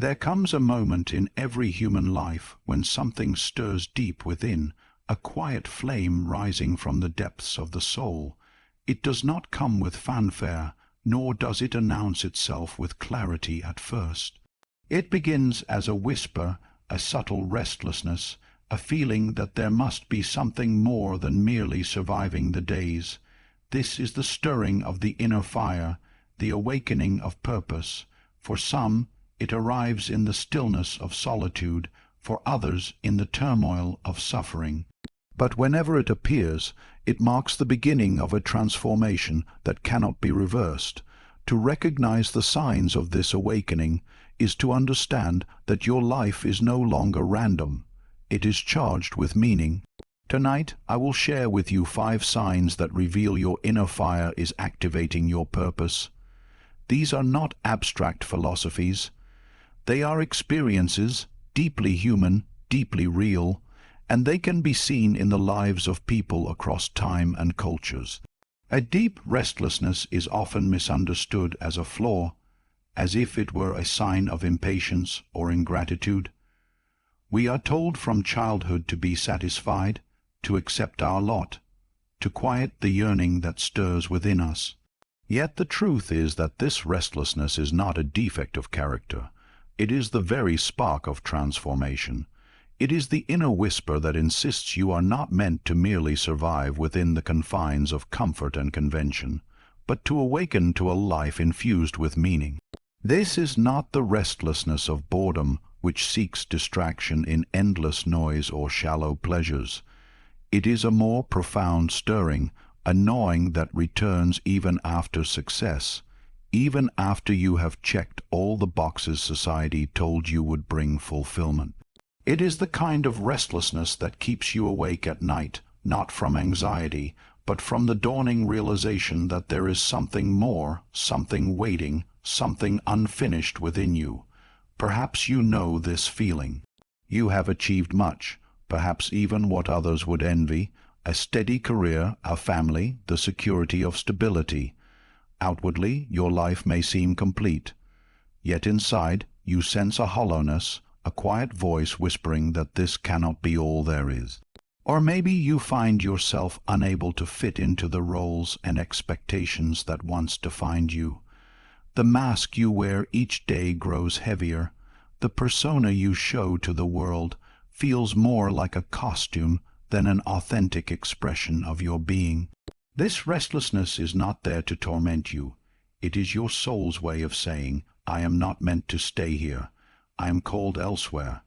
There comes a moment in every human life when something stirs deep within, a quiet flame rising from the depths of the soul. It does not come with fanfare, nor does it announce itself with clarity at first. It begins as a whisper, a subtle restlessness, a feeling that there must be something more than merely surviving the days. This is the stirring of the inner fire, the awakening of purpose. For some, it arrives in the stillness of solitude, for others in the turmoil of suffering. But whenever it appears, it marks the beginning of a transformation that cannot be reversed. To recognize the signs of this awakening is to understand that your life is no longer random. It is charged with meaning. Tonight, I will share with you 5 signs that reveal your inner fire is activating your purpose. These are not abstract philosophies. They are experiences, deeply human, deeply real, and they can be seen in the lives of people across time and cultures. A deep restlessness is often misunderstood as a flaw, as if it were a sign of impatience or ingratitude. We are told from childhood to be satisfied, to accept our lot, to quiet the yearning that stirs within us. Yet the truth is that this restlessness is not a defect of character. It is the very spark of transformation. It is the inner whisper that insists you are not meant to merely survive within the confines of comfort and convention, but to awaken to a life infused with meaning. This is not the restlessness of boredom, which seeks distraction in endless noise or shallow pleasures. It is a more profound stirring, a gnawing that returns even after success, even after you have checked all the boxes society told you would bring fulfillment. It is the kind of restlessness that keeps you awake at night, not from anxiety, but from the dawning realization that there is something more, something waiting, something unfinished within you. Perhaps you know this feeling. You have achieved much, perhaps even what others would envy, a steady career, a family, the security of stability. Outwardly, your life may seem complete. Yet inside, you sense a hollowness, a quiet voice whispering that this cannot be all there is. Or maybe you find yourself unable to fit into the roles and expectations that once defined you. The mask you wear each day grows heavier. The persona you show to the world feels more like a costume than an authentic expression of your being. This restlessness is not there to torment you. It is your soul's way of saying, I am not meant to stay here. I am called elsewhere.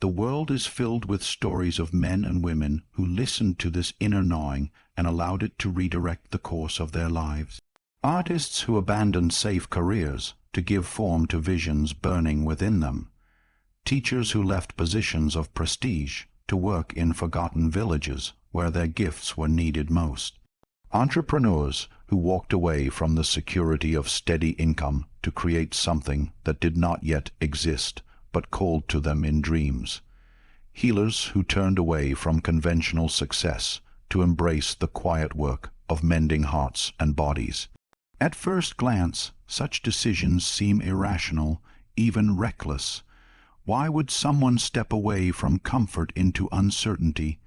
The world is filled with stories of men and women who listened to this inner gnawing and allowed it to redirect the course of their lives. Artists who abandoned safe careers to give form to visions burning within them. Teachers who left positions of prestige to work in forgotten villages where their gifts were needed most. Entrepreneurs who walked away from the security of steady income to create something that did not yet exist but called to them in dreams. Healers who turned away from conventional success to embrace the quiet work of mending hearts and bodies. At first glance, such decisions seem irrational, even reckless. Why would someone step away from comfort into uncertainty?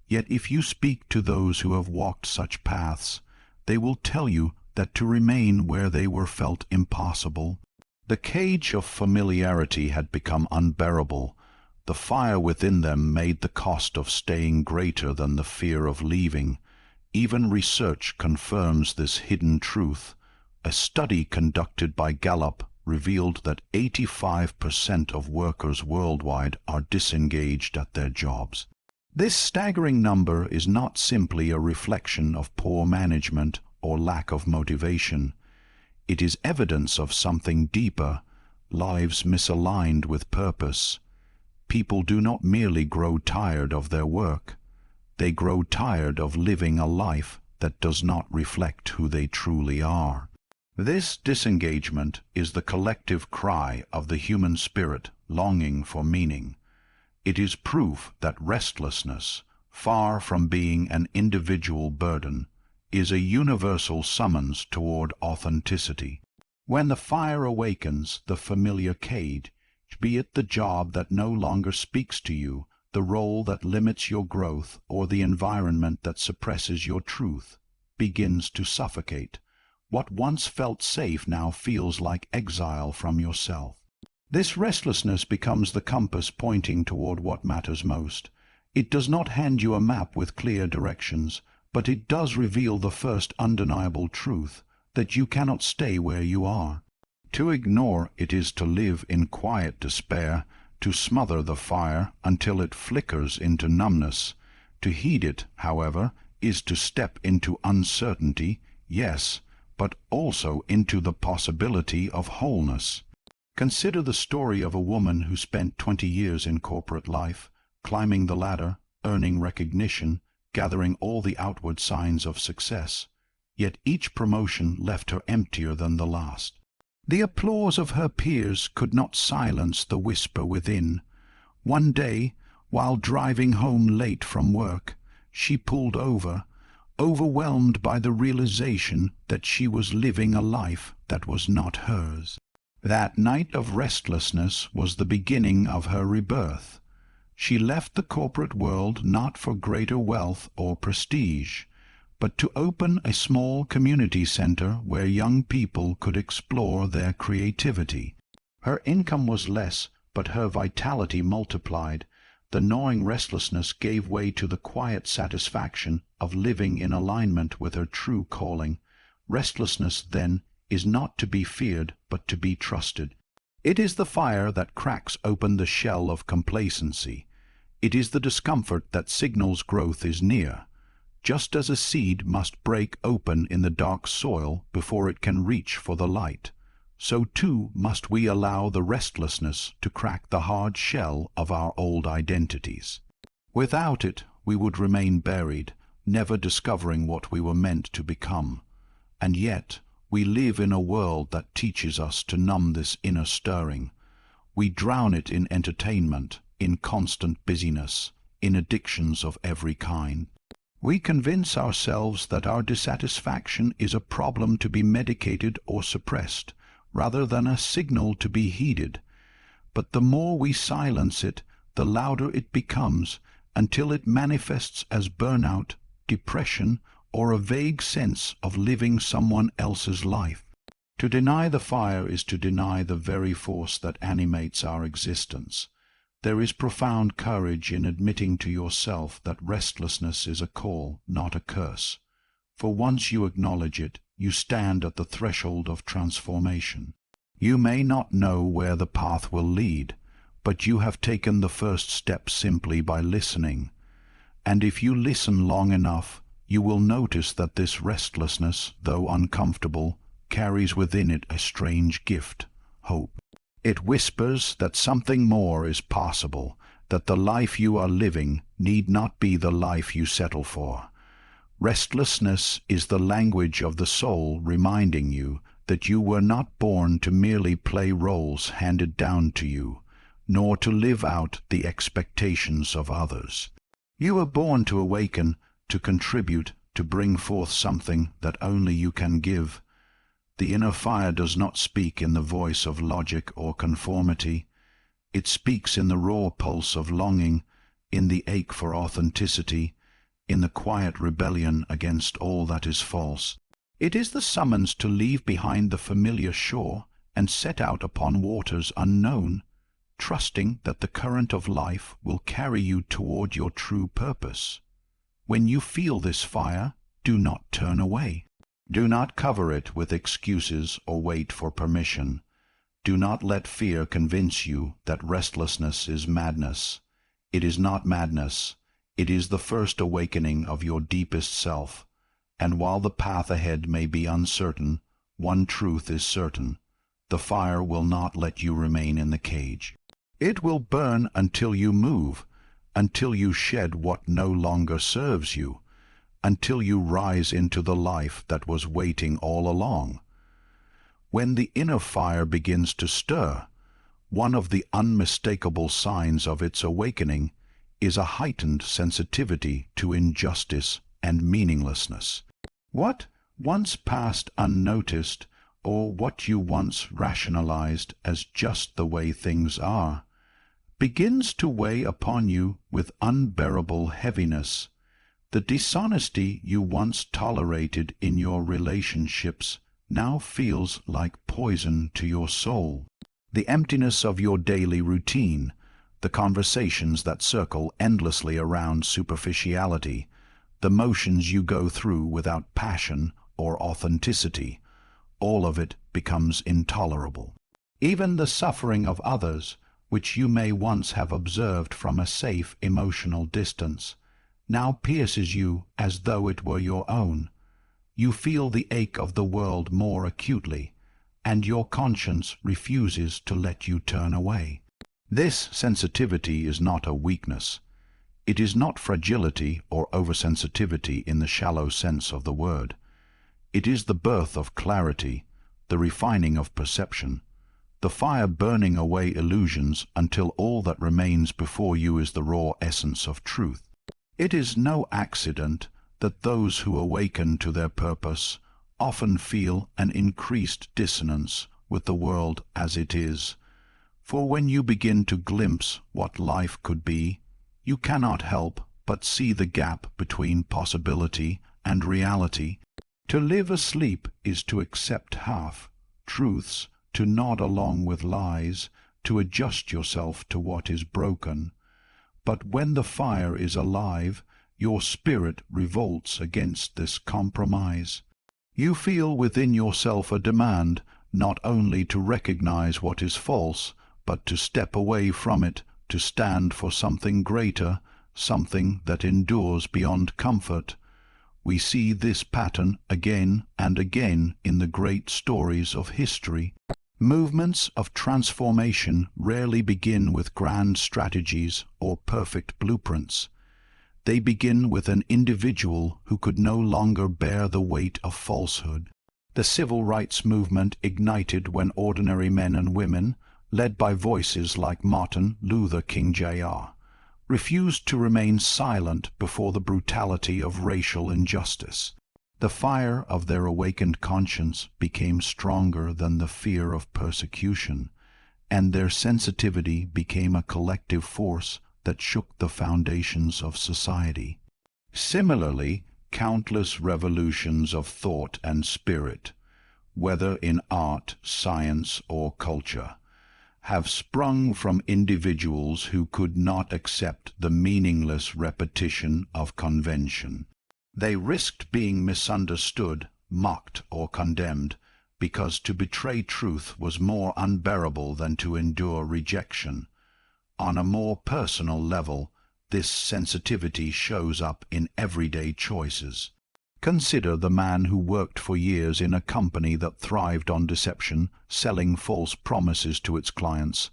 Yet if you speak to those who have walked such paths, they will tell you that to remain where they were felt impossible. The cage of familiarity had become unbearable. The fire within them made the cost of staying greater than the fear of leaving. Even research confirms this hidden truth. A study conducted by Gallup revealed that 85% of workers worldwide are disengaged at their jobs. This staggering number is not simply a reflection of poor management or lack of motivation. It is evidence of something deeper, lives misaligned with purpose. People do not merely grow tired of their work. They grow tired of living a life that does not reflect who they truly are. This disengagement is the collective cry of the human spirit longing for meaning. It is proof that restlessness, far from being an individual burden, is a universal summons toward authenticity. When the fire awakens the familiar cage, be it the job that no longer speaks to you, the role that limits your growth, or the environment that suppresses your truth, begins to suffocate. What once felt safe now feels like exile from yourself. This restlessness becomes the compass pointing toward what matters most. It does not hand you a map with clear directions, but it does reveal the first undeniable truth, that you cannot stay where you are. To ignore it is to live in quiet despair, to smother the fire until it flickers into numbness. To heed it, however, is to step into uncertainty, yes, but also into the possibility of wholeness. Consider the story of a woman who spent 20 years in corporate life, climbing the ladder, earning recognition, gathering all the outward signs of success. Yet each promotion left her emptier than the last. The applause of her peers could not silence the whisper within. One day, while driving home late from work, she pulled over, overwhelmed by the realization that she was living a life that was not hers. That night of restlessness was the beginning of her rebirth. She left the corporate world not for greater wealth or prestige, but to open a small community center where young people could explore their creativity. Her income was less, but her vitality multiplied. The gnawing restlessness gave way to the quiet satisfaction of living in alignment with her true calling. Restlessness, then, is not to be feared, but to be trusted. It is the fire that cracks open the shell of complacency. It is the discomfort that signals growth is near. Just as a seed must break open in the dark soil before it can reach for the light, so too must we allow the restlessness to crack the hard shell of our old identities. Without it, we would remain buried, never discovering what we were meant to become. And yet, we live in a world that teaches us to numb this inner stirring. We drown it in entertainment, in constant busyness, in addictions of every kind. We convince ourselves that our dissatisfaction is a problem to be medicated or suppressed, rather than a signal to be heeded. But the more we silence it, the louder it becomes, until it manifests as burnout, depression, or a vague sense of living someone else's life. To deny the fire is to deny the very force that animates our existence. There is profound courage in admitting to yourself that restlessness is a call, not a curse. For once you acknowledge it, you stand at the threshold of transformation. You may not know where the path will lead, but you have taken the first step simply by listening. And if you listen long enough, you will notice that this restlessness, though uncomfortable, carries within it a strange gift, hope. It whispers that something more is possible, that the life you are living need not be the life you settle for. Restlessness is the language of the soul reminding you that you were not born to merely play roles handed down to you, nor to live out the expectations of others. You were born to awaken, to contribute, to bring forth something that only you can give. The inner fire does not speak in the voice of logic or conformity. It speaks in the raw pulse of longing, in the ache for authenticity, in the quiet rebellion against all that is false. It is the summons to leave behind the familiar shore and set out upon waters unknown, trusting that the current of life will carry you toward your true purpose. When you feel this fire, do not turn away. Do not cover it with excuses or wait for permission. Do not let fear convince you that restlessness is madness. It is not madness. It is the first awakening of your deepest self. And while the path ahead may be uncertain, one truth is certain. The fire will not let you remain in the cage. It will burn until you move, until you shed what no longer serves you, until you rise into the life that was waiting all along. When the inner fire begins to stir, one of the unmistakable signs of its awakening is a heightened sensitivity to injustice and meaninglessness. What once passed unnoticed or what you once rationalized as just the way things are, begins to weigh upon you with unbearable heaviness. The dishonesty you once tolerated in your relationships now feels like poison to your soul. The emptiness of your daily routine, the conversations that circle endlessly around superficiality, the motions you go through without passion or authenticity, all of it becomes intolerable. Even the suffering of others, which you may once have observed from a safe emotional distance, now pierces you as though it were your own. You feel the ache of the world more acutely, and your conscience refuses to let you turn away. This sensitivity is not a weakness. It is not fragility or oversensitivity in the shallow sense of the word. It is the birth of clarity, the refining of perception, the fire burning away illusions until all that remains before you is the raw essence of truth. It is no accident that those who awaken to their purpose often feel an increased dissonance with the world as it is. For when you begin to glimpse what life could be, you cannot help but see the gap between possibility and reality. To live asleep is to accept half truths, to nod along with lies, to adjust yourself to what is broken. But when the fire is alive, your spirit revolts against this compromise. You feel within yourself a demand not only to recognize what is false, but to step away from it, to stand for something greater, something that endures beyond comfort. We see this pattern again and again in the great stories of history. Movements of transformation rarely begin with grand strategies or perfect blueprints. They begin with an individual who could no longer bear the weight of falsehood. The civil rights movement ignited when ordinary men and women, led by voices like Martin Luther King Jr., refused to remain silent before the brutality of racial injustice. The fire of their awakened conscience became stronger than the fear of persecution, and their sensitivity became a collective force that shook the foundations of society. Similarly, countless revolutions of thought and spirit, whether in art, science, or culture, have sprung from individuals who could not accept the meaningless repetition of convention. They risked being misunderstood, mocked, or condemned, because to betray truth was more unbearable than to endure rejection. On a more personal level, this sensitivity shows up in everyday choices. Consider the man who worked for years in a company that thrived on deception, selling false promises to its clients.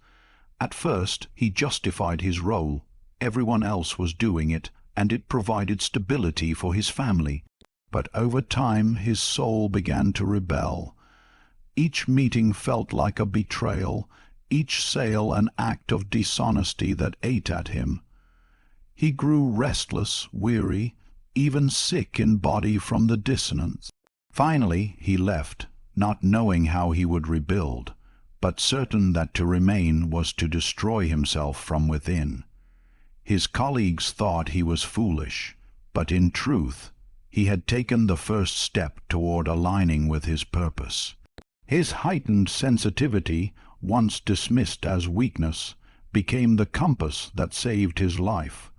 At first, he justified his role. Everyone else was doing it, and it provided stability for his family. But over time, his soul began to rebel. Each meeting felt like a betrayal, each sale an act of dishonesty that ate at him. He grew restless, weary, even sick in body from the dissonance. Finally, he left, not knowing how he would rebuild, but certain that to remain was to destroy himself from within. His colleagues thought he was foolish, but in truth, he had taken the first step toward aligning with his purpose. His heightened sensitivity, once dismissed as weakness, became the compass that saved his life.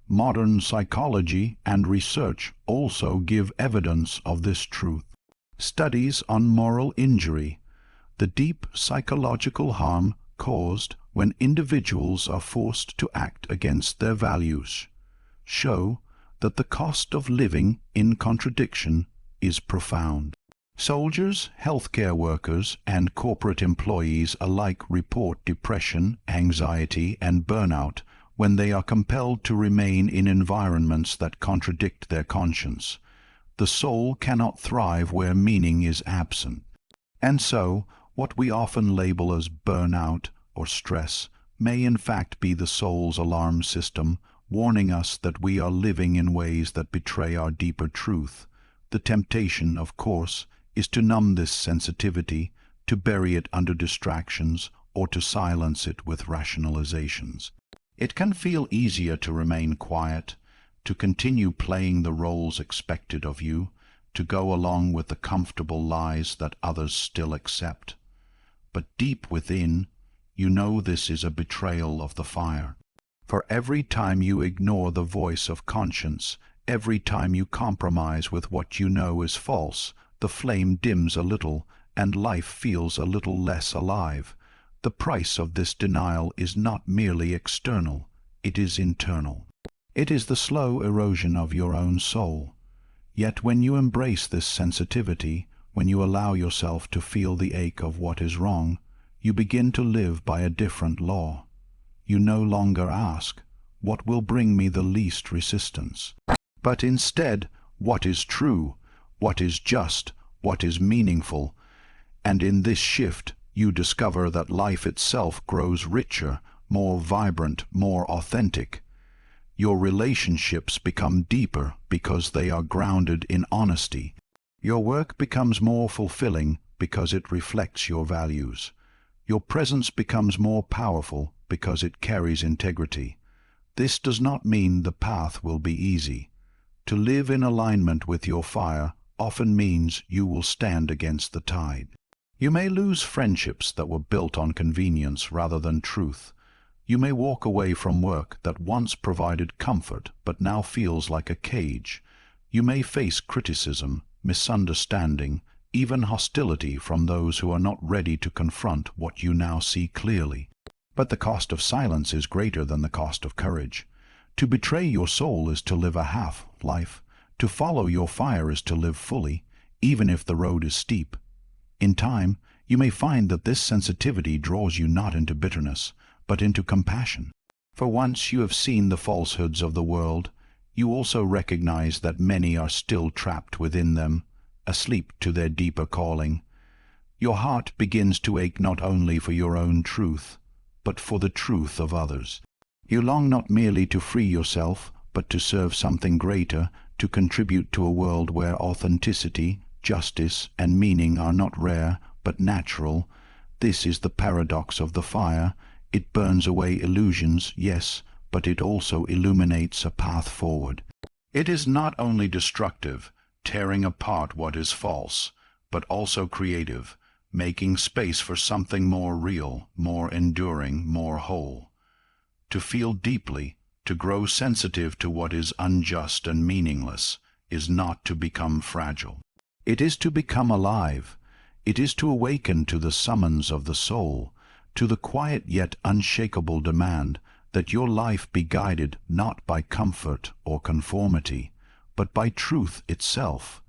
Modern psychology and research also give evidence of this truth. Studies on moral injury, the deep psychological harm caused when individuals are forced to act against their values, show that the cost of living in contradiction is profound. Soldiers, healthcare workers, and corporate employees alike report depression, anxiety, and burnout when they are compelled to remain in environments that contradict their conscience. The soul cannot thrive where meaning is absent. And so, what we often label as burnout or stress may in fact be the soul's alarm system, warning us that we are living in ways that betray our deeper truth. The temptation, of course, is to numb this sensitivity, to bury it under distractions, or to silence it with rationalizations. It can feel easier to remain quiet, to continue playing the roles expected of you, to go along with the comfortable lies that others still accept. But deep within, you know this is a betrayal of the fire. For every time you ignore the voice of conscience, every time you compromise with what you know is false, the flame dims a little, and life feels a little less alive. The price of this denial is not merely external, it is internal. It is the slow erosion of your own soul. Yet when you embrace this sensitivity, when you allow yourself to feel the ache of what is wrong, you begin to live by a different law. You no longer ask, what will bring me the least resistance? But instead, what is true, what is just, what is meaningful? And in this shift, you discover that life itself grows richer, more vibrant, more authentic. Your relationships become deeper because they are grounded in honesty. Your work becomes more fulfilling because it reflects your values. Your presence becomes more powerful because it carries integrity. This does not mean the path will be easy. To live in alignment with your fire often means you will stand against the tide. You may lose friendships that were built on convenience rather than truth. You may walk away from work that once provided comfort but now feels like a cage. You may face criticism, misunderstanding, even hostility from those who are not ready to confront what you now see clearly. But the cost of silence is greater than the cost of courage. To betray your soul is to live a half life. To follow your fire is to live fully, even if the road is steep. In time, you may find that this sensitivity draws you not into bitterness, but into compassion. For once you have seen the falsehoods of the world, you also recognize that many are still trapped within them, asleep to their deeper calling. Your heart begins to ache not only for your own truth, but for the truth of others. You long not merely to free yourself, but to serve something greater, to contribute to a world where authenticity, justice, and meaning are not rare, but natural. This is the paradox of the fire. It burns away illusions, yes, but it also illuminates a path forward. It is not only destructive, tearing apart what is false, but also creative, making space for something more real, more enduring, more whole. To feel deeply, to grow sensitive to what is unjust and meaningless, is not to become fragile. It is to become alive. It is to awaken to the summons of the soul, to the quiet yet unshakable demand that your life be guided not by comfort or conformity, but by truth itself.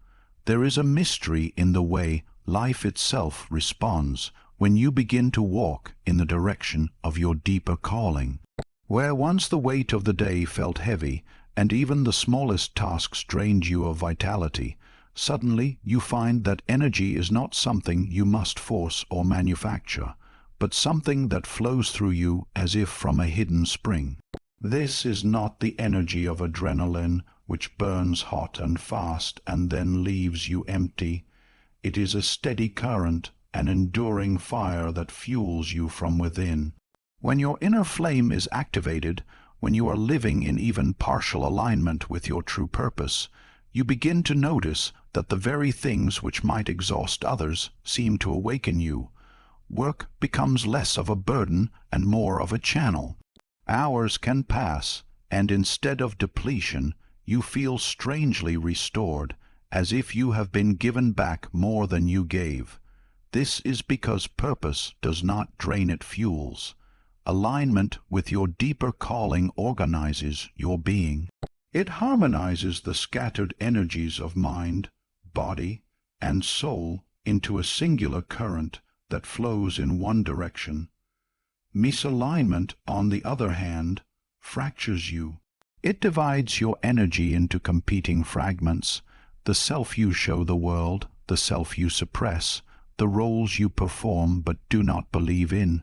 There is a mystery in the way life itself responds when you begin to walk in the direction of your deeper calling. Where once the weight of the day felt heavy, and even the smallest tasks drained you of vitality, suddenly you find that energy is not something you must force or manufacture, but something that flows through you as if from a hidden spring. This is not the energy of adrenaline, which burns hot and fast and then leaves you empty. It is a steady current, an enduring fire that fuels you from within. When your inner flame is activated, when you are living in even partial alignment with your true purpose, you begin to notice that the very things which might exhaust others seem to awaken you. Work becomes less of a burden and more of a channel. Hours can pass, and instead of depletion, you feel strangely restored, as if you have been given back more than you gave. This is because purpose does not drain, it fuels. Alignment with your deeper calling organizes your being. It harmonizes the scattered energies of mind, body, and soul into a singular current that flows in one direction. Misalignment, on the other hand, fractures you. It divides your energy into competing fragments, the self you show the world, the self you suppress, the roles you perform but do not believe in.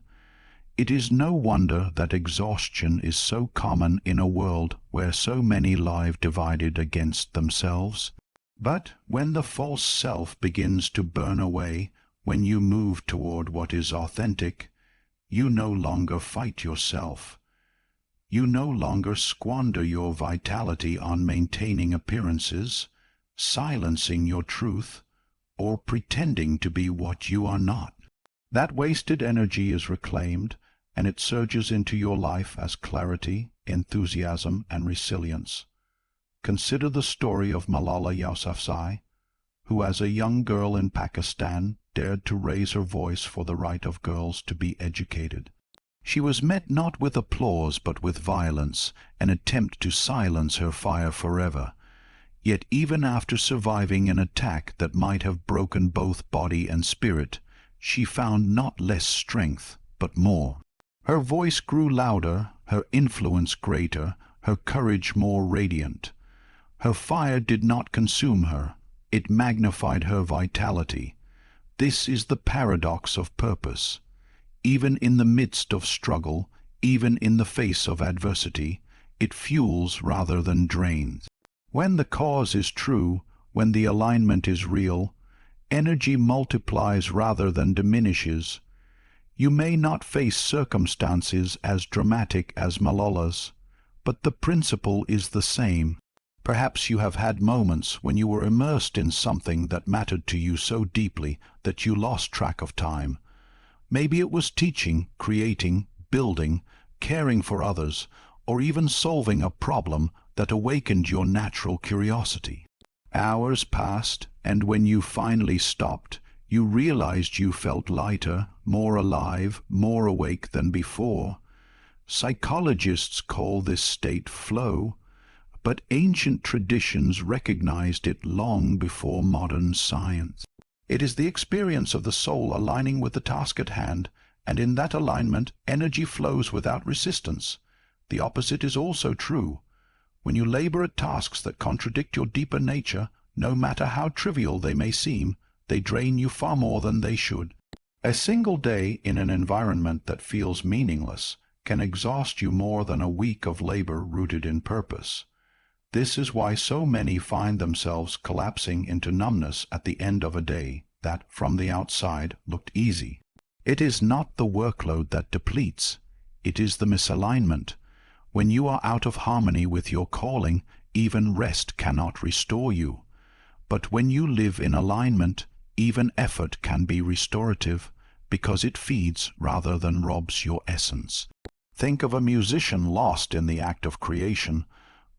It is no wonder that exhaustion is so common in a world where so many lie divided against themselves. But when the false self begins to burn away, when you move toward what is authentic, you no longer fight yourself. You no longer squander your vitality on maintaining appearances, silencing your truth, or pretending to be what you are not. That wasted energy is reclaimed, and it surges into your life as clarity, enthusiasm, and resilience. Consider the story of Malala Yousafzai, who as a young girl in Pakistan dared to raise her voice for the right of girls to be educated. She was met not with applause but with violence, an attempt to silence her fire forever. Yet even after surviving an attack that might have broken both body and spirit, she found not less strength, but more. Her voice grew louder, her influence greater, her courage more radiant. Her fire did not consume her, it magnified her vitality. This is the paradox of purpose. Even in the midst of struggle, even in the face of adversity, it fuels rather than drains. When the cause is true, when the alignment is real, energy multiplies rather than diminishes. You may not face circumstances as dramatic as Malala's, but the principle is the same. Perhaps you have had moments when you were immersed in something that mattered to you so deeply that you lost track of time. Maybe it was teaching, creating, building, caring for others, or even solving a problem that awakened your natural curiosity. Hours passed, and when you finally stopped, you realized you felt lighter, more alive, more awake than before. Psychologists call this state flow, but ancient traditions recognized it long before modern science. It is the experience of the soul aligning with the task at hand, and in that alignment energy flows without resistance. The opposite is also true. When you labor at tasks that contradict your deeper nature, no matter how trivial they may seem, they drain you far more than they should. A single day in an environment that feels meaningless can exhaust you more than a week of labor rooted in purpose. This is why so many find themselves collapsing into numbness at the end of a day that, from the outside, looked easy. It is not the workload that depletes, it is the misalignment. When you are out of harmony with your calling, even rest cannot restore you. But when you live in alignment, even effort can be restorative, because it feeds rather than robs your essence. Think of a musician lost in the act of creation.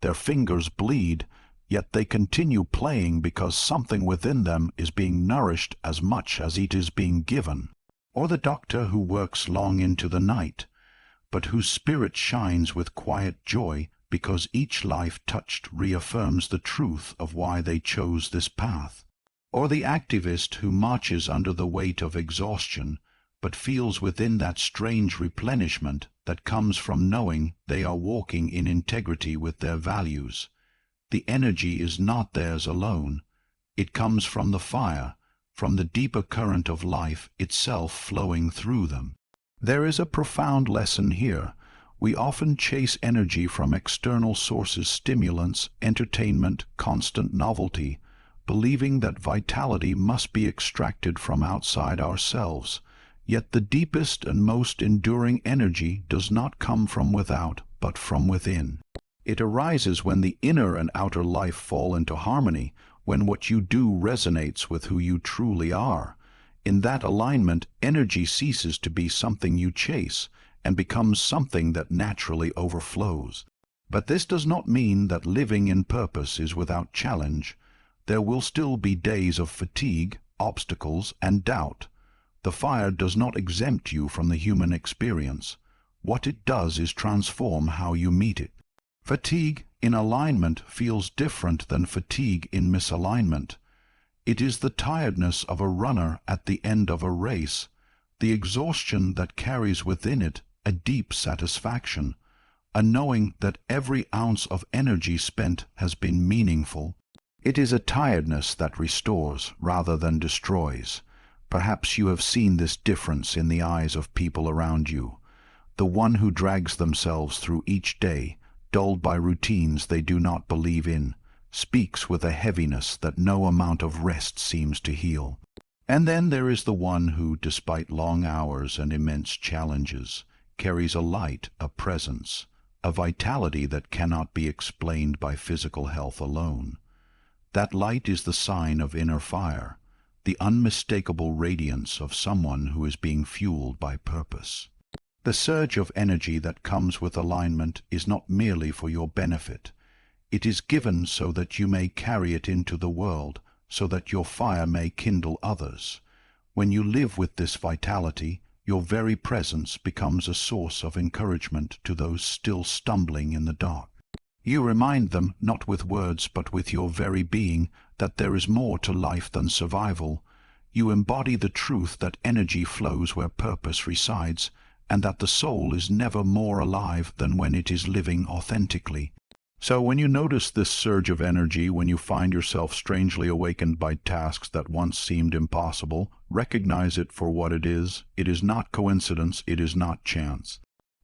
Their fingers bleed, yet they continue playing because something within them is being nourished as much as it is being given. Or the doctor who works long into the night, but whose spirit shines with quiet joy because each life touched reaffirms the truth of why they chose this path. Or the activist who marches under the weight of exhaustion, but feels within that strange replenishment that comes from knowing they are walking in integrity with their values. The energy is not theirs alone. It comes from the fire, from the deeper current of life itself flowing through them. There is a profound lesson here. We often chase energy from external sources, stimulants, entertainment, constant novelty, believing that vitality must be extracted from outside ourselves. Yet the deepest and most enduring energy does not come from without, but from within. It arises when the inner and outer life fall into harmony, when what you do resonates with who you truly are. In that alignment, energy ceases to be something you chase and becomes something that naturally overflows. But this does not mean that living in purpose is without challenge. There will still be days of fatigue, obstacles, and doubt. The fire does not exempt you from the human experience. What it does is transform how you meet it. Fatigue in alignment feels different than fatigue in misalignment. It is the tiredness of a runner at the end of a race, the exhaustion that carries within it a deep satisfaction, a knowing that every ounce of energy spent has been meaningful. It is a tiredness that restores rather than destroys. Perhaps you have seen this difference in the eyes of people around you. The one who drags themselves through each day, dulled by routines they do not believe in, speaks with a heaviness that no amount of rest seems to heal. And then there is the one who, despite long hours and immense challenges, carries a light, a presence, a vitality that cannot be explained by physical health alone. That light is the sign of inner fire, the unmistakable radiance of someone who is being fueled by purpose. The surge of energy that comes with alignment is not merely for your benefit. It is given so that you may carry it into the world, so that your fire may kindle others. When you live with this vitality, your very presence becomes a source of encouragement to those still stumbling in the dark. You remind them, not with words but with your very being, that there is more to life than survival. You embody the truth that energy flows where purpose resides, and that the soul is never more alive than when it is living authentically. So when you notice this surge of energy, when you find yourself strangely awakened by tasks that once seemed impossible, recognize it for what it is. It is not coincidence, it is not chance.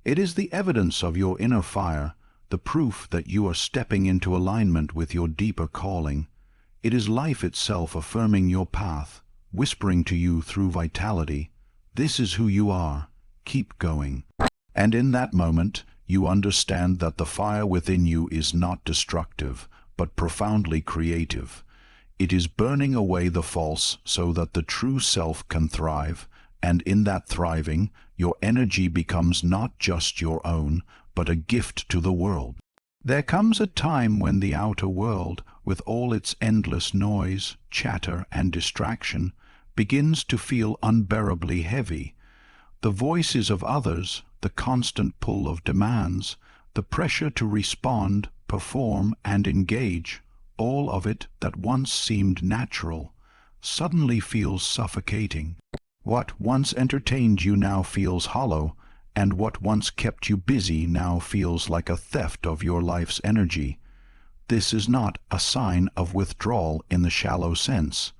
It is the evidence of your inner fire, the proof that you are stepping into alignment with your deeper calling. It is life itself affirming your path, whispering to you through vitality, "This is who you are. Keep going." And in that moment, you understand that the fire within you is not destructive, but profoundly creative. It is burning away the false so that the true self can thrive, and in that thriving, your energy becomes not just your own, but a gift to the world. There comes a time when the outer world, with all its endless noise, chatter, and distraction, begins to feel unbearably heavy. The voices of others, the constant pull of demands, the pressure to respond, perform, and engage, all of it that once seemed natural, suddenly feels suffocating. What once entertained you now feels hollow, and what once kept you busy now feels like a theft of your life's energy. This is not a sign of withdrawal in the shallow sense.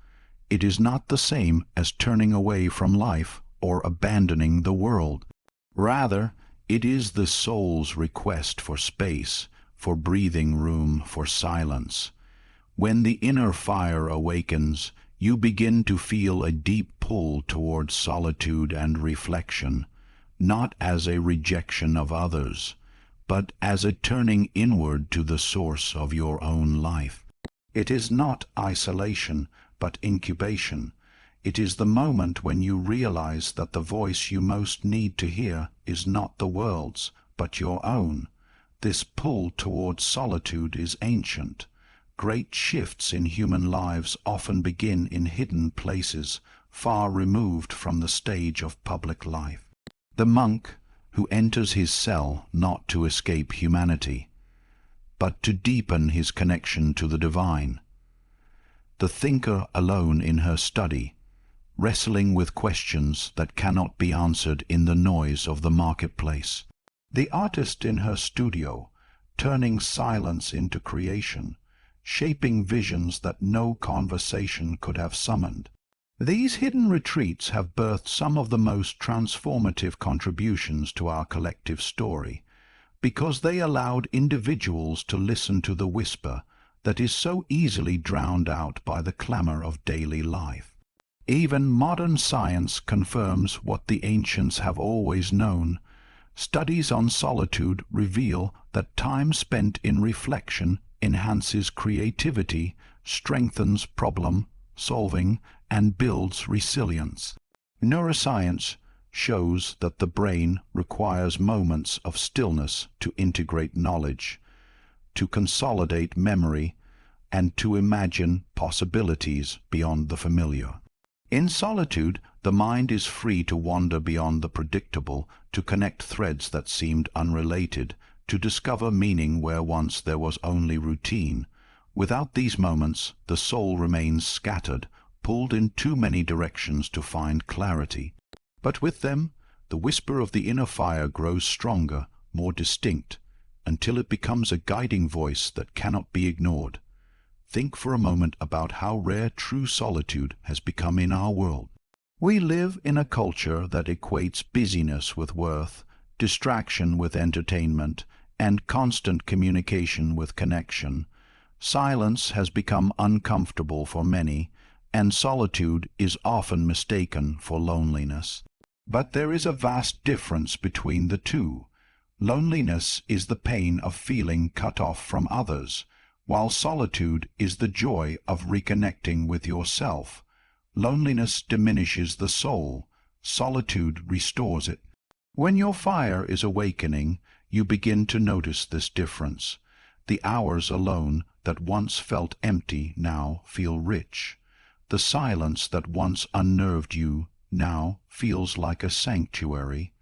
It is not the same as turning away from life or abandoning the world. Rather, it is the soul's request for space, for breathing room, for silence. When the inner fire awakens, you begin to feel a deep pull towards solitude and reflection, not as a rejection of others, but as a turning inward to the source of your own life. It is not isolation, but incubation. It is the moment when you realize that the voice you most need to hear is not the world's, but your own. This pull towards solitude is ancient. Great shifts in human lives often begin in hidden places, far removed from the stage of public life. The monk who enters his cell not to escape humanity, but to deepen his connection to the divine. The thinker alone in her study, wrestling with questions that cannot be answered in the noise of the marketplace. The artist in her studio, turning silence into creation, shaping visions that no conversation could have summoned. These hidden retreats have birthed some of the most transformative contributions to our collective story, because they allowed individuals to listen to the whisper that is so easily drowned out by the clamor of daily life. Even modern science confirms what the ancients have always known. Studies on solitude reveal that time spent in reflection enhances creativity, strengthens problem-solving, and builds resilience. Neuroscience shows that the brain requires moments of stillness to integrate knowledge, to consolidate memory, and to imagine possibilities beyond the familiar. In solitude, the mind is free to wander beyond the predictable, to connect threads that seemed unrelated, to discover meaning where once there was only routine. Without these moments, the soul remains scattered, pulled in too many directions to find clarity. But with them, the whisper of the inner fire grows stronger, more distinct, until it becomes a guiding voice that cannot be ignored. Think for a moment about how rare true solitude has become in our world. We live in a culture that equates busyness with worth, distraction with entertainment, and constant communication with connection. Silence has become uncomfortable for many, and solitude is often mistaken for loneliness. But there is a vast difference between the two. Loneliness is the pain of feeling cut off from others, while solitude is the joy of reconnecting with yourself. Loneliness diminishes the soul, solitude restores it. When your fire is awakening, you begin to notice this difference. The hours alone that once felt empty now feel rich. The silence that once unnerved you now feels like a sanctuary.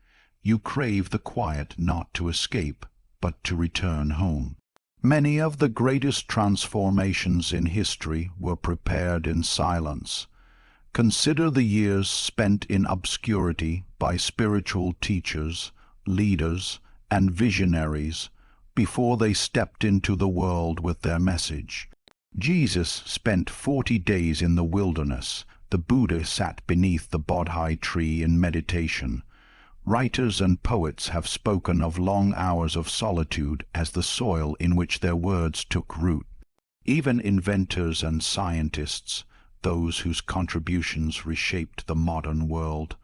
You crave the quiet not to escape, but to return home. Many of the greatest transformations in history were prepared in silence. Consider the years spent in obscurity by spiritual teachers, leaders, and visionaries before they stepped into the world with their message. Jesus spent 40 days in the wilderness. The Buddha sat beneath the Bodhi tree in meditation. Writers and poets have spoken of long hours of solitude as the soil in which their words took root. Even inventors and scientists, those whose contributions reshaped the modern world,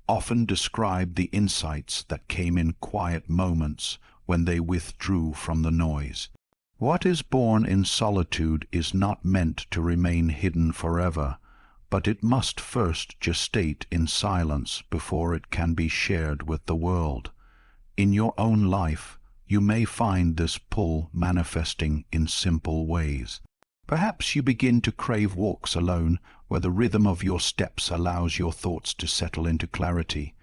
often describe the insights that came in quiet moments when they withdrew from the noise. What is born in solitude is not meant to remain hidden forever, but it must first gestate in silence before it can be shared with the world. In your own life, you may find this pull manifesting in simple ways. Perhaps you begin to crave walks alone, where the rhythm of your steps allows your thoughts to settle into clarity.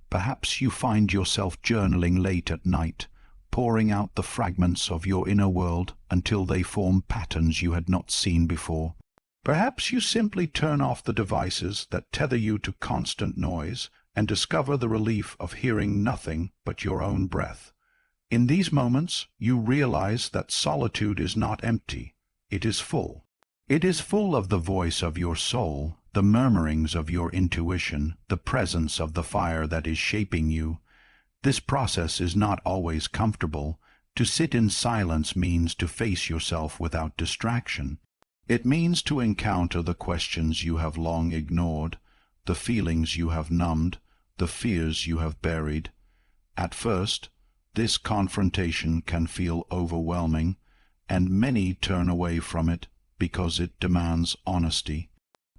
Perhaps you find yourself journaling late at night, pouring out the fragments of your inner world until they form patterns you had not seen before. Perhaps you simply turn off the devices that tether you to constant noise and discover the relief of hearing nothing but your own breath. In these moments, you realize that solitude is not empty. It is full. It is full of the voice of your soul, the murmurings of your intuition, the presence of the fire that is shaping you. This process is not always comfortable. To sit in silence means to face yourself without distraction. It means to encounter the questions you have long ignored, the feelings you have numbed, the fears you have buried. At first, this confrontation can feel overwhelming, and many turn away from it because it demands honesty.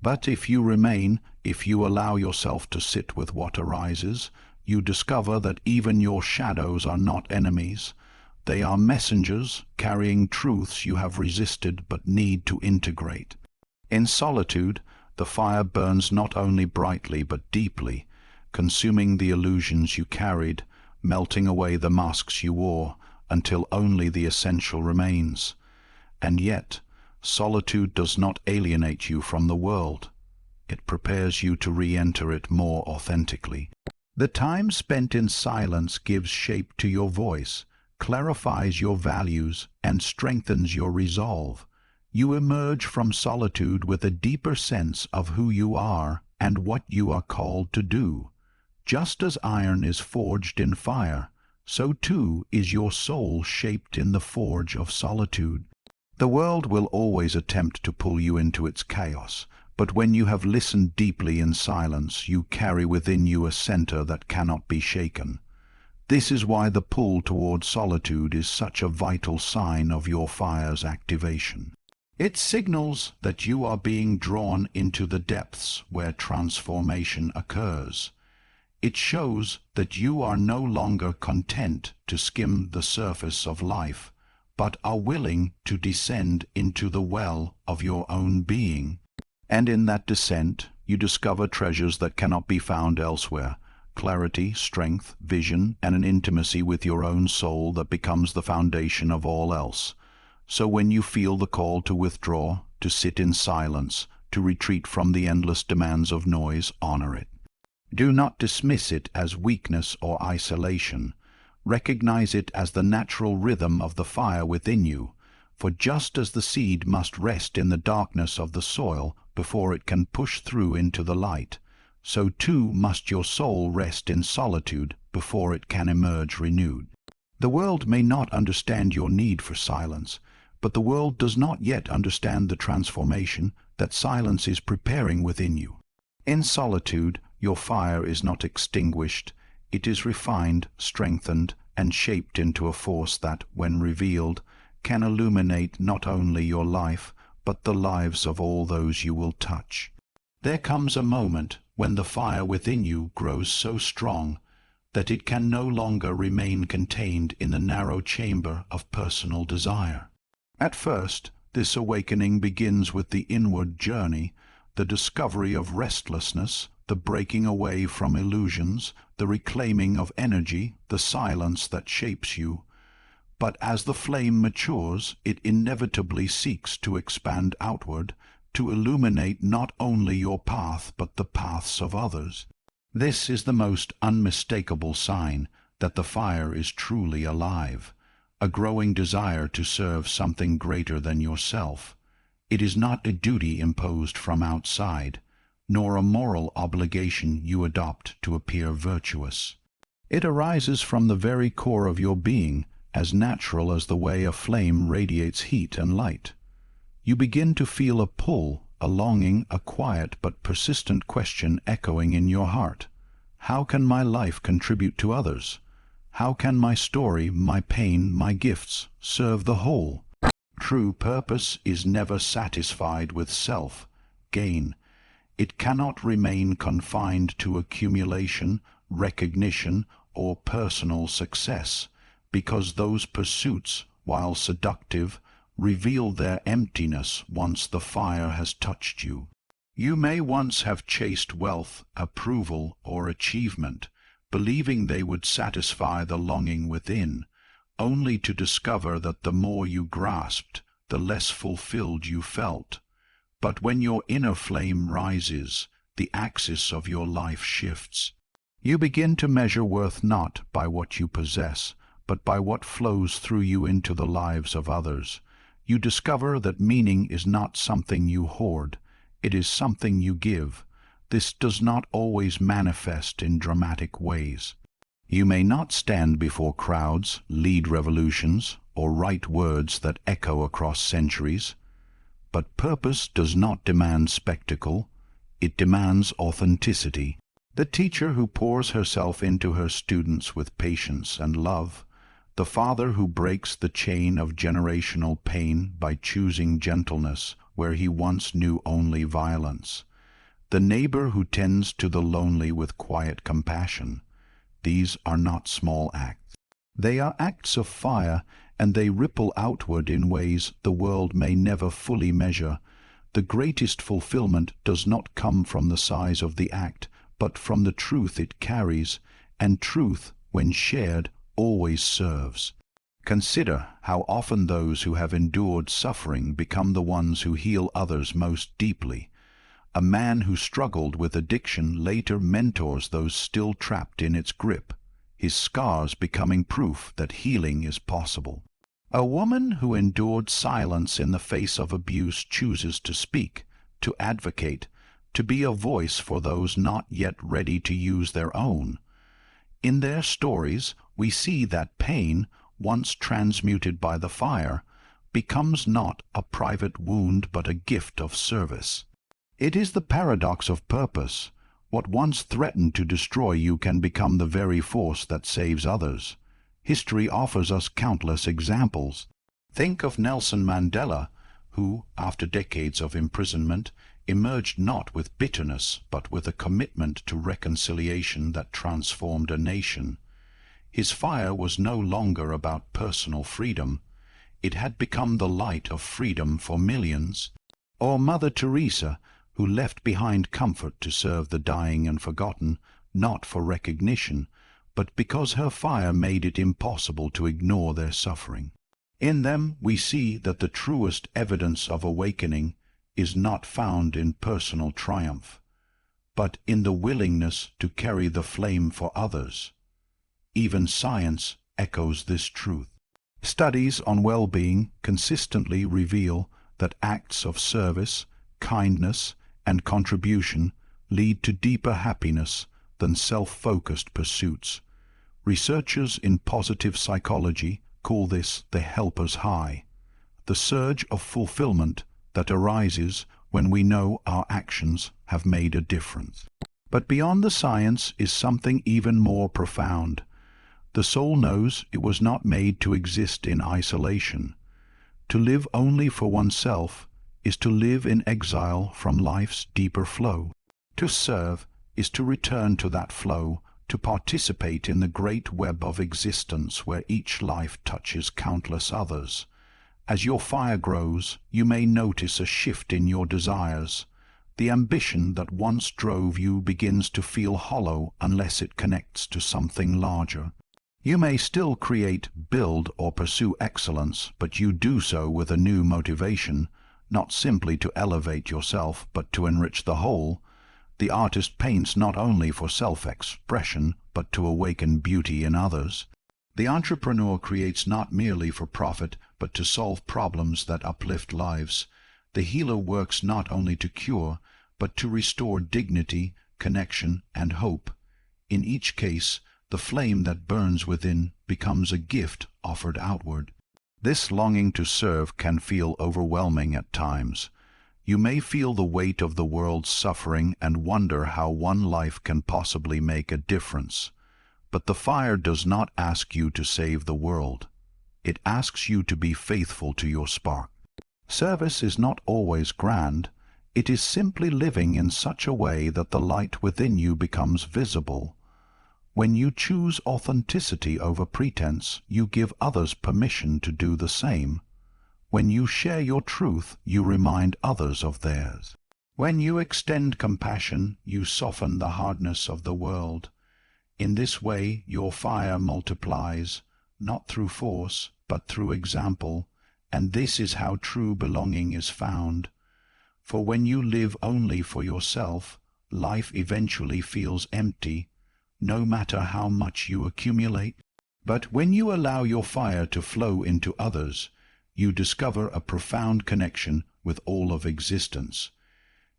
But if you remain, if you allow yourself to sit with what arises, you discover that even your shadows are not enemies. They are messengers carrying truths you have resisted but need to integrate. In solitude, the fire burns not only brightly but deeply, consuming the illusions you carried, melting away the masks you wore, until only the essential remains. And yet, solitude does not alienate you from the world. It prepares you to re-enter it more authentically. The time spent in silence gives shape to your voice, clarifies your values, and strengthens your resolve. You emerge from solitude with a deeper sense of who you are and what you are called to do. Just as iron is forged in fire, so too is your soul shaped in the forge of solitude. The world will always attempt to pull you into its chaos, but when you have listened deeply in silence, you carry within you a center that cannot be shaken. This is why the pull toward solitude is such a vital sign of your fire's activation. It signals that you are being drawn into the depths where transformation occurs. It shows that you are no longer content to skim the surface of life, but are willing to descend into the well of your own being. And in that descent, you discover treasures that cannot be found elsewhere: clarity, strength, vision, and an intimacy with your own soul that becomes the foundation of all else. So when you feel the call to withdraw, to sit in silence, to retreat from the endless demands of noise, honor it. Do not dismiss it as weakness or isolation. Recognize it as the natural rhythm of the fire within you, for just as the seed must rest in the darkness of the soil before it can push through into the light, so too must your soul rest in solitude before it can emerge renewed. The world may not understand your need for silence, but the world does not yet understand the transformation that silence is preparing within you. In solitude, your fire is not extinguished, it is refined, strengthened, and shaped into a force that, when revealed, can illuminate not only your life, but the lives of all those you will touch. There comes a moment when the fire within you grows so strong that it can no longer remain contained in the narrow chamber of personal desire. At first, this awakening begins with the inward journey, the discovery of restlessness, the breaking away from illusions, the reclaiming of energy, the silence that shapes you. But as the flame matures, it inevitably seeks to expand outward, to illuminate not only your path but the paths of others. This is the most unmistakable sign that the fire is truly alive, a growing desire to serve something greater than yourself. It is not a duty imposed from outside, nor a moral obligation you adopt to appear virtuous. It arises from the very core of your being, as natural as the way a flame radiates heat and light. You begin to feel a pull, a longing, a quiet but persistent question echoing in your heart. How can my life contribute to others? How can my story, my pain, my gifts serve the whole? True purpose is never satisfied with self-gain. It cannot remain confined to accumulation, recognition, or personal success, because those pursuits, while seductive, reveal their emptiness once the fire has touched you. You may once have chased wealth, approval, or achievement, believing they would satisfy the longing within, only to discover that the more you grasped, the less fulfilled you felt. But when your inner flame rises, the axis of your life shifts. You begin to measure worth not by what you possess, but by what flows through you into the lives of others. You discover that meaning is not something you hoard, it is something you give. This does not always manifest in dramatic ways. You may not stand before crowds, lead revolutions, or write words that echo across centuries. But purpose does not demand spectacle, it demands authenticity. The teacher who pours herself into her students with patience and love, the father who breaks the chain of generational pain by choosing gentleness where he once knew only violence, the neighbor who tends to the lonely with quiet compassion. These are not small acts. They are acts of fire, and they ripple outward in ways the world may never fully measure. The greatest fulfillment does not come from the size of the act, but from the truth it carries, and truth, when shared, always serves. Consider how often those who have endured suffering become the ones who heal others most deeply. A man who struggled with addiction later mentors those still trapped in its grip, his scars becoming proof that healing is possible. A woman who endured silence in the face of abuse chooses to speak, to advocate, to be a voice for those not yet ready to use their own. In their stories, we see that pain, once transmuted by the fire, becomes not a private wound but a gift of service. It is the paradox of purpose. What once threatened to destroy you can become the very force that saves others. History offers us countless examples. Think of Nelson Mandela, who, after decades of imprisonment, emerged not with bitterness but with a commitment to reconciliation that transformed a nation. His fire was no longer about personal freedom. It had become the light of freedom for millions. Or Mother Teresa, who left behind comfort to serve the dying and forgotten, not for recognition, but because her fire made it impossible to ignore their suffering. In them we see that the truest evidence of awakening is not found in personal triumph, but in the willingness to carry the flame for others. Even science echoes this truth. Studies on well-being consistently reveal that acts of service, kindness, and contribution lead to deeper happiness than self-focused pursuits. Researchers in positive psychology call this the helper's high. the surge of fulfillment that arises when we know our actions have made a difference. But beyond the science is something even more profound. The soul knows it was not made to exist in isolation. To live only for oneself is to live in exile from life's deeper flow. To serve is to return to that flow, to participate in the great web of existence where each life touches countless others. As your fire grows, you may notice a shift in your desires. The ambition that once drove you begins to feel hollow unless it connects to something larger. You may still create, build, or pursue excellence, but you do so with a new motivation, not simply to elevate yourself, but to enrich the whole. The artist paints not only for self-expression, but to awaken beauty in others. The entrepreneur creates not merely for profit, but to solve problems that uplift lives. The healer works not only to cure, but to restore dignity, connection, and hope. In each case, the flame that burns within becomes a gift offered outward. This longing to serve can feel overwhelming at times. You may feel the weight of the world's suffering and wonder how one life can possibly make a difference. But the fire does not ask you to save the world. It asks you to be faithful to your spark. Service is not always grand. It is simply living in such a way that the light within you becomes visible. When you choose authenticity over pretense, you give others permission to do the same. When you share your truth, you remind others of theirs. When you extend compassion, you soften the hardness of the world. In this way, your fire multiplies, not through force, but through example, and this is how true belonging is found. For when you live only for yourself, life eventually feels empty, no matter how much you accumulate. But when you allow your fire to flow into others, you discover a profound connection with all of existence.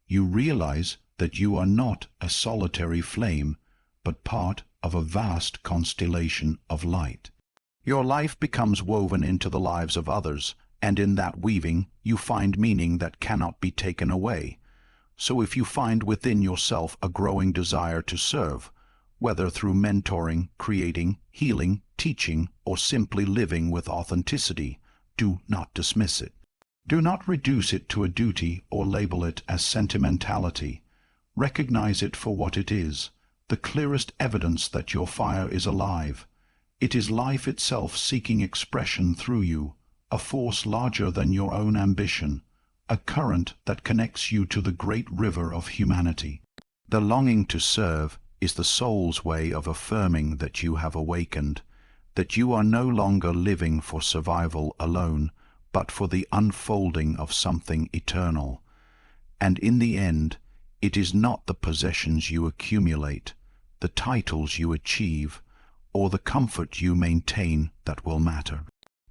You realize that you are not a solitary flame, but part of a vast constellation of light. Your life becomes woven into the lives of others, and in that weaving you find meaning that cannot be taken away. So if you find within yourself a growing desire to serve, whether through mentoring, creating, healing, teaching, or simply living with authenticity, do not dismiss it. Do not reduce it to a duty or label it as sentimentality. Recognize it for what it is, the clearest evidence that your fire is alive. It is life itself seeking expression through you, a force larger than your own ambition, a current that connects you to the great river of humanity. The longing to serve is the soul's way of affirming that you have awakened, that you are no longer living for survival alone, but for the unfolding of something eternal. And in the end, it is not the possessions you accumulate, the titles you achieve, or the comfort you maintain that will matter.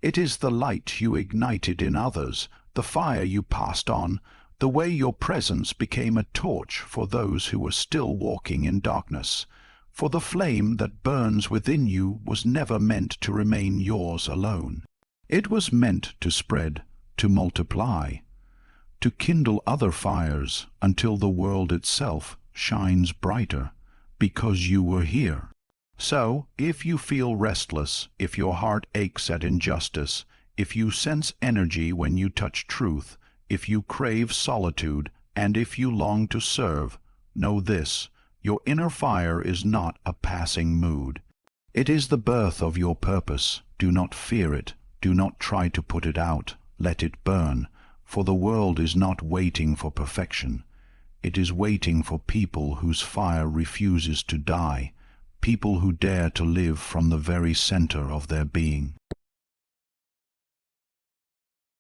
It is the light you ignited in others, the fire you passed on, the way your presence became a torch for those who were still walking in darkness. For the flame that burns within you was never meant to remain yours alone. It was meant to spread, to multiply, to kindle other fires until the world itself shines brighter, because you were here. So, if you feel restless, if your heart aches at injustice, if you sense energy when you touch truth, if you crave solitude, and if you long to serve, know this: your inner fire is not a passing mood. It is the birth of your purpose. Do not fear it. Do not try to put it out. Let it burn. For the world is not waiting for perfection. It is waiting for people whose fire refuses to die, people who dare to live from the very center of their being.